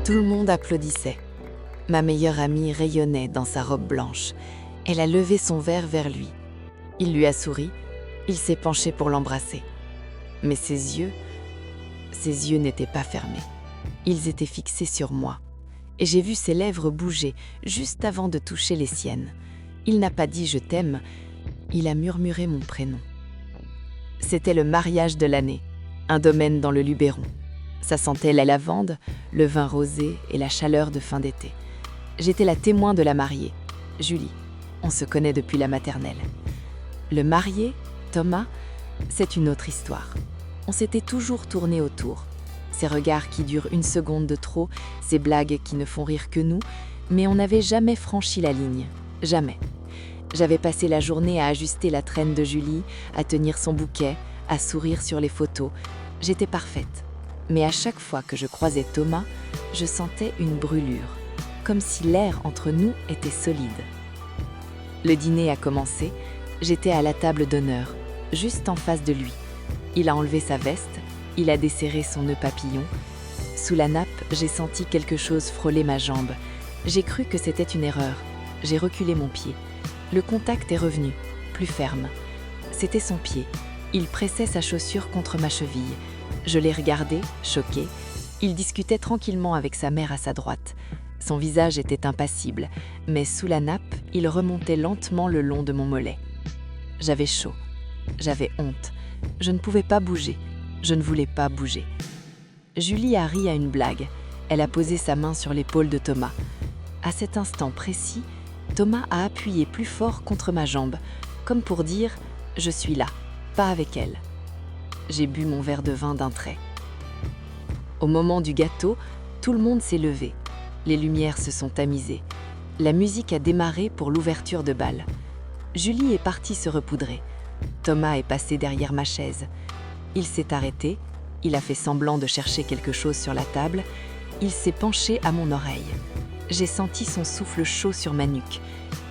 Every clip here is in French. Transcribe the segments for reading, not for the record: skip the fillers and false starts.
Tout le monde applaudissait. Ma meilleure amie rayonnait dans sa robe blanche. Elle a levé son verre vers lui. Il lui a souri. Il s'est penché pour l'embrasser. Mais ses yeux n'étaient pas fermés. Ils étaient fixés sur moi. Et j'ai vu ses lèvres bouger juste avant de toucher les siennes. Il n'a pas dit « je t'aime », il a murmuré mon prénom. C'était le mariage de l'année, un domaine dans le Luberon. Ça sentait la lavande, le vin rosé et la chaleur de fin d'été. J'étais la témoin de la mariée, Julie. On se connaît depuis la maternelle. Le marié, Thomas, c'est une autre histoire. On s'était toujours tourné autour. Ces regards qui durent une seconde de trop, ces blagues qui ne font rire que nous, mais on n'avait jamais franchi la ligne. Jamais. J'avais passé la journée à ajuster la traîne de Julie, à tenir son bouquet, à sourire sur les photos. J'étais parfaite. Mais à chaque fois que je croisais Thomas, je sentais une brûlure, comme si l'air entre nous était solide. Le dîner a commencé, j'étais à la table d'honneur, juste en face de lui. Il a enlevé sa veste, il a desserré son nœud papillon. Sous la nappe, j'ai senti quelque chose frôler ma jambe. J'ai cru que c'était une erreur. J'ai reculé mon pied. Le contact est revenu, plus ferme. C'était son pied. Il pressait sa chaussure contre ma cheville. Je l'ai regardé, choqué. Il discutait tranquillement avec sa mère à sa droite. Son visage était impassible, mais sous la nappe, il remontait lentement le long de mon mollet. J'avais chaud. J'avais honte. Je ne pouvais pas bouger. Je ne voulais pas bouger. Julie a ri à une blague. Elle a posé sa main sur l'épaule de Thomas. À cet instant précis, Thomas a appuyé plus fort contre ma jambe, comme pour dire « je suis là, pas avec elle ». J'ai bu mon verre de vin d'un trait. Au moment du gâteau, tout le monde s'est levé. Les lumières se sont tamisées. La musique a démarré pour l'ouverture de bal. Julie est partie se repoudrer. Thomas est passé derrière ma chaise. Il s'est arrêté, il a fait semblant de chercher quelque chose sur la table, il s'est penché à mon oreille. J'ai senti son souffle chaud sur ma nuque.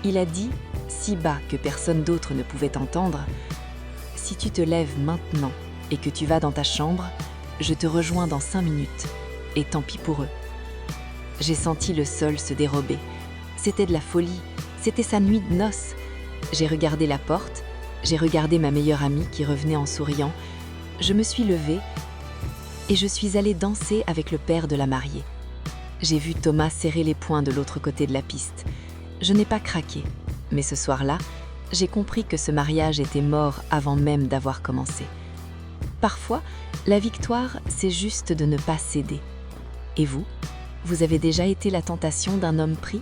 Il a dit, si bas que personne d'autre ne pouvait entendre, « Si tu te lèves maintenant et que tu vas dans ta chambre, je te rejoins dans 5 minutes, et tant pis pour eux. » J'ai senti le sol se dérober. C'était de la folie, c'était sa nuit de noces. J'ai regardé la porte, j'ai regardé ma meilleure amie qui revenait en souriant. Je me suis levée et je suis allée danser avec le père de la mariée. J'ai vu Thomas serrer les poings de l'autre côté de la piste. Je n'ai pas craqué, mais ce soir-là, j'ai compris que ce mariage était mort avant même d'avoir commencé. Parfois, la victoire, c'est juste de ne pas céder. Et vous avez déjà été la tentation d'un homme pris ?